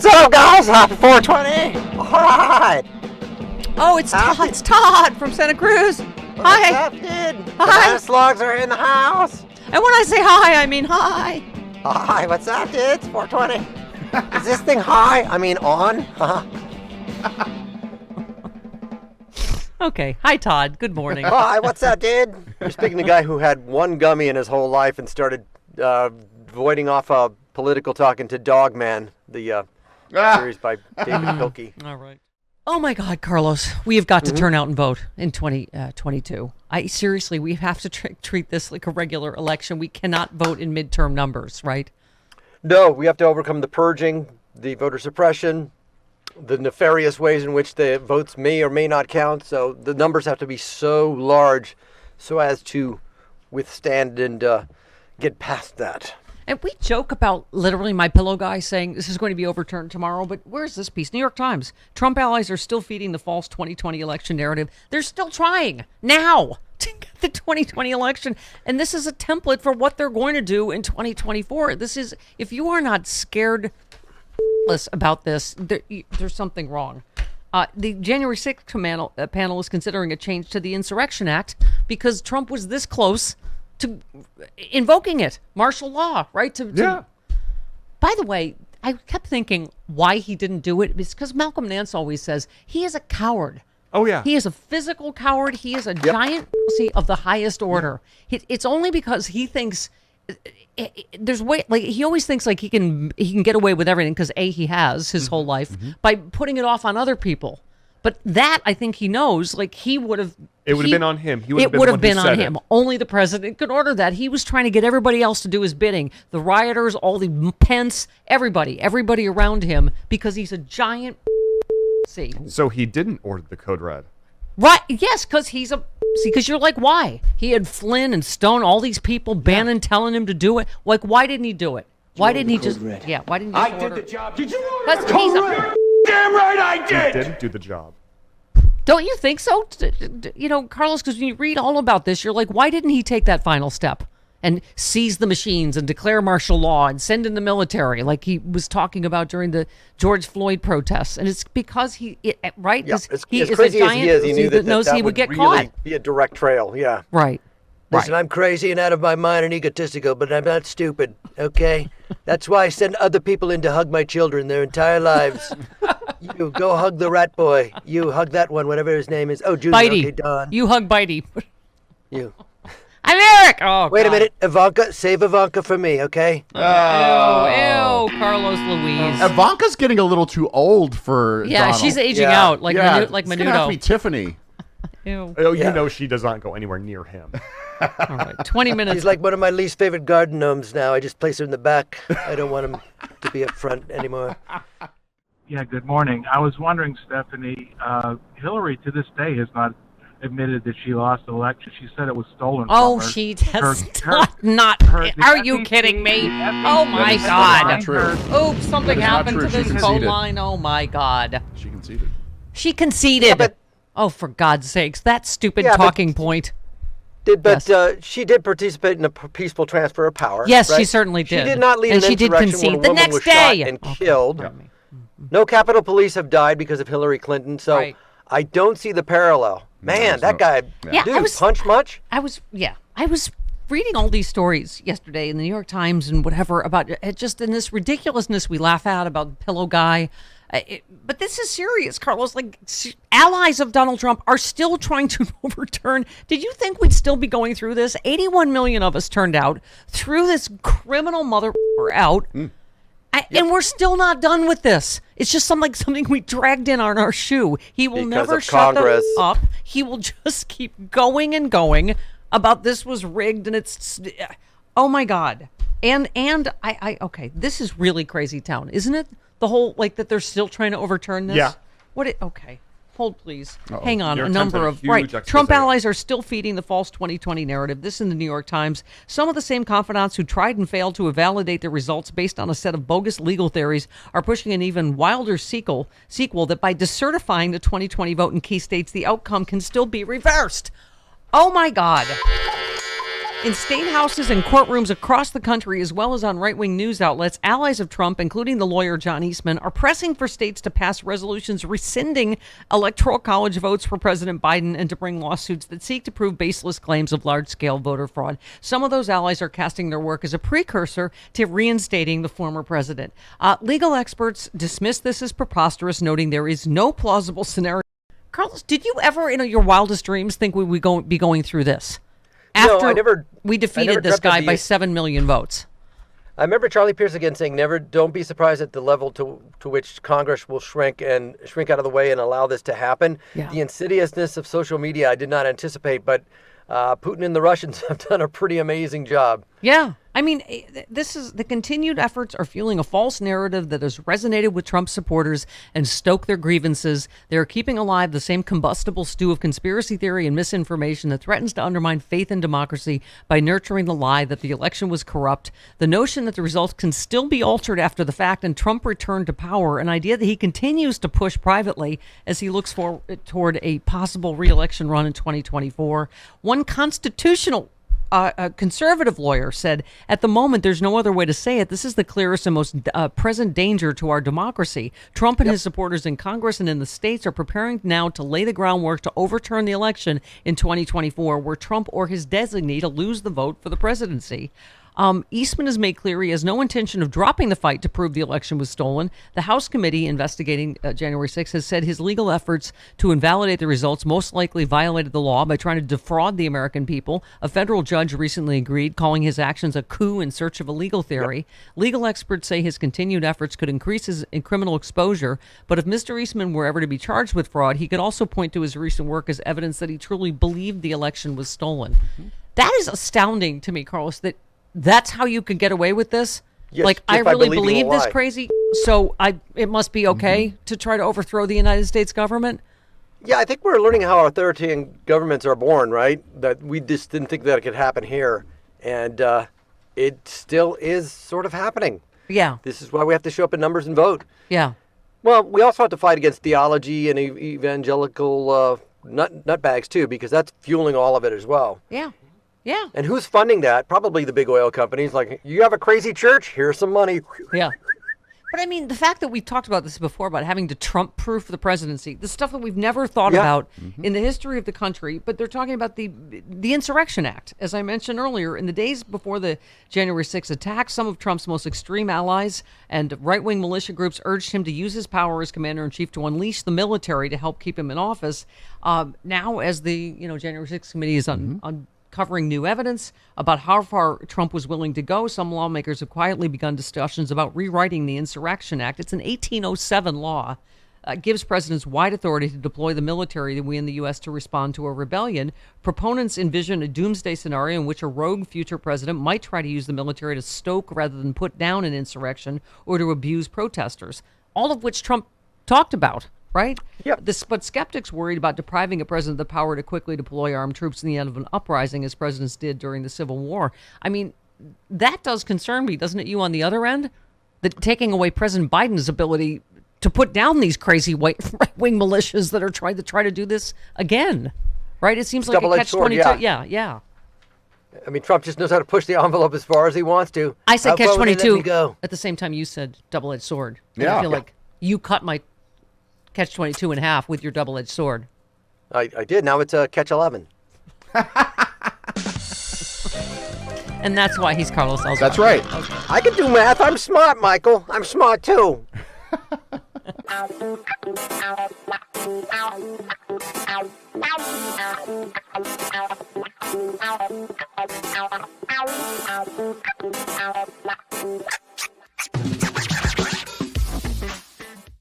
What's up, guys? Happy 420. All right. Oh, it's Todd. It's Todd from Santa Cruz. Hi. What's up, dude? Hi. The slugs are in the house. And when I say hi, I mean hi. Hi, what's up, dude? It's 420. Is this thing high? I mean on? Huh? Okay. Hi, Todd. Good morning. Hi, what's up, dude? You're speaking to a guy who had one gummy in his whole life and started voiding off political talk into Dogman, the series by David Pilkey. All right. Oh, my God, Carlos. We have got to turn out and vote in 2022. Seriously, we have to treat this like a regular election. We cannot vote in midterm numbers, right? No, we have to overcome the purging, the voter suppression, the nefarious ways in which the votes may or may not count. So the numbers have to be so large so as to withstand and get past that. And we joke about literally my pillow guy saying this is going to be overturned tomorrow, but where's this piece? New York Times. Trump allies are still feeding the false 2020 election narrative. They're still trying now to get the 2020 election. And this is a template for what they're going to do in 2024. This is, if you are not scared about this, there's something wrong. The January 6th panel is considering a change to the Insurrection Act because Trump was this close to invoking it, martial law, right? Yeah. By the way, I kept thinking why he didn't do it. It's because Malcolm Nance always says he is a coward. Oh, yeah. He is a physical coward. He is a giant pussy of the highest order. It's only because he thinks there's way, like he always thinks like he can get away with everything because he has his whole life by putting it off on other people. But that, I think he knows, like he would have... It would have been on him. It would have been on him. Only the president could order that. He was trying to get everybody else to do his bidding. The rioters, all the Pence, everybody around him, because he's a giant... See. So he didn't order the code red. Right, yes, because he's a... See, because you're like, why? He had Flynn and Stone, all these people, Bannon telling him to do it. Like, why didn't he do it? Why didn't he just... Red. Yeah, why didn't he just order? Did the job. Did you Because he's a... Damn right I did! He didn't do the job. Don't you think so? You know, Carlos, because when you read all about this, you're like, why didn't he take that final step and seize the machines and declare martial law and send in the military like he was talking about during the George Floyd protests? And it's because right? Yeah, He as is crazy a as giant he is, he knew that knows that he would get really caught. be a direct trail, yeah. Right. Listen, I'm crazy and out of my mind and egotistical, but I'm not stupid, okay? That's why I send other people in to hug my children their entire lives. You go hug the rat boy. You hug that one, whatever his name is. Oh, Junior. Bitey. Okay, Don. You hug Bitey. You. I'm Eric. Oh, Wait God. a minute. Ivanka, save Ivanka for me, okay? Ew, Carlos Louise. Ivanka's getting a little too old for Yeah, Donald. she's aging Yeah. out like It's gonna have to be Menudo. Tiffany. Ew. Oh, Yeah. you know she does not go anywhere near him. All right, 20 minutes. He's like one of my least favorite garden gnomes now. I just place her in the back. I don't want him to be up front anymore. Yeah, good morning. I was wondering, Stephanie, Hillary to this day has not admitted that she lost the election. She said it was stolen Oh, from her. she does Her- not. the Are you FEC kidding me? the FEC Oh, my has God. Not true. Oops, something That is not happened true. to She this phone conceded. line. Oh, my God. She conceded. She conceded. Yeah, but- Oh, for God's sakes. That stupid Yeah, but- talking point. She did participate in a peaceful transfer of power. Yes, right? she certainly did. She did not lead And an she did insurrection concede where a the woman next was shot day. and Okay. killed. Yeah. No Capitol Police have died because of Hillary Clinton, so Right. I don't see the parallel. Man, there's that no- guy, Yeah, dude, I was- punch much? I was reading all these stories yesterday in the New York Times and whatever about just in this ridiculousness we laugh at about the pillow guy. But this is serious, Carlos. Like, allies of Donald Trump are still trying to overturn. Did you think we'd still be going through this? 81 million of us turned out, threw this criminal mother out. And we're still not done with this. It's just something we dragged in on our shoe. He will Because never of shut Congress. them up. He will just keep going and going about this was rigged and it's, oh my God. And I okay, this is really crazy town, isn't it? The whole, like, that they're still trying to overturn this? Yeah. Okay. Hold, please. Hang on. Your A attempt number at a of, huge right. expose. Trump allies are still feeding the false 2020 narrative. This in the New York Times. Some of the same confidants who tried and failed to validate the results based on a set of bogus legal theories are pushing an even wilder sequel that by decertifying the 2020 vote in key states, the outcome can still be reversed. Oh my God. In state houses and courtrooms across the country, as well as on right-wing news outlets, allies of Trump, including the lawyer John Eastman, are pressing for states to pass resolutions rescinding Electoral College votes for President Biden and to bring lawsuits that seek to prove baseless claims of large-scale voter fraud. Some of those allies are casting their work as a precursor to reinstating the former president. Legal experts dismiss this as preposterous, noting there is no plausible scenario. Carlos, did you ever, in your wildest dreams, think we would be going through this? No, After I never. we defeated this dreamt of guy the- by 7 million votes. I remember Charlie Pierce again saying, don't be surprised at the level to which Congress will shrink out of the way and allow this to happen. Yeah. The insidiousness of social media, I did not anticipate, but Putin and the Russians have done a pretty amazing job. Yeah. I mean, this is the continued efforts are fueling a false narrative that has resonated with Trump supporters and stoked their grievances. They're keeping alive the same combustible stew of conspiracy theory and misinformation that threatens to undermine faith in democracy by nurturing the lie that the election was corrupt, the notion that the results can still be altered after the fact and Trump returned to power, an idea that he continues to push privately as he looks toward a possible re-election run in 2024. One constitutional a conservative lawyer said, at the moment, there's no other way to say it. This is the clearest and most present danger to our democracy. Trump and his supporters in Congress and in the states are preparing now to lay the groundwork to overturn the election in 2024, where Trump or his designee to lose the vote for the presidency. Eastman has made clear he has no intention of dropping the fight to prove the election was stolen. The House committee investigating January 6 has said his legal efforts to invalidate the results most likely violated the law by trying to defraud the American people. A federal judge recently agreed, calling his actions a coup in search of a legal theory. Yep. Legal experts say his continued efforts could increase his criminal exposure, but if Mr. Eastman were ever to be charged with fraud, he could also point to his recent work as evidence that he truly believed the election was stolen. Mm-hmm. That is astounding to me, Carlos, that's how you could get away with this? Yes, like, I if really believe believe in a this lie. crazy, so it must be okay to try to overthrow the United States government? Yeah, I think we're learning how authoritarian governments are born, right? That we just didn't think that it could happen here. And it still is sort of happening. Yeah. This is why we have to show up in numbers and vote. Yeah. Well, we also have to fight against theology and evangelical nutbags, too, because that's fueling all of it as well. Yeah. Yeah. And who's funding that? Probably the big oil companies. Like, you have a crazy church? Here's some money. Yeah. But I mean, the fact that we've talked about this before, about having to Trump-proof the presidency, the stuff that we've never thought about in the history of the country, but they're talking about the Insurrection Act. As I mentioned earlier, in the days before the January 6th attack, some of Trump's most extreme allies and right-wing militia groups urged him to use his power as commander-in-chief to unleash the military to help keep him in office. Now, as the January 6th committee is uncovering new evidence about how far Trump was willing to go, some lawmakers have quietly begun discussions about rewriting the Insurrection Act. It's an 1807 law. Gives presidents wide authority to deploy the military in the U.S. to respond to a rebellion. Proponents envision a doomsday scenario in which a rogue future president might try to use the military to stoke rather than put down an insurrection or to abuse protesters, all of which Trump talked about. Right? Yep. But skeptics worried about depriving a president of the power to quickly deploy armed troops in the end of an uprising, as presidents did during the Civil War. I mean, that does concern me, doesn't it, you on the other end? That taking away President Biden's ability to put down these crazy right-wing militias that are trying to do this again. Right? It seems like a Double-edged sword, catch-22. yeah. Yeah. I mean, Trump just knows how to push the envelope as far as he wants to. I said How far would they let me catch-22 go? at the same time you said double-edged sword. And Yeah. I feel like you cut my catch-22 in half with your double-edged sword. I did. Now it's a catch 11. And that's why he's Carlos Alzheimer's. That's right. I can do math. I'm smart, Michael. I'm smart, too.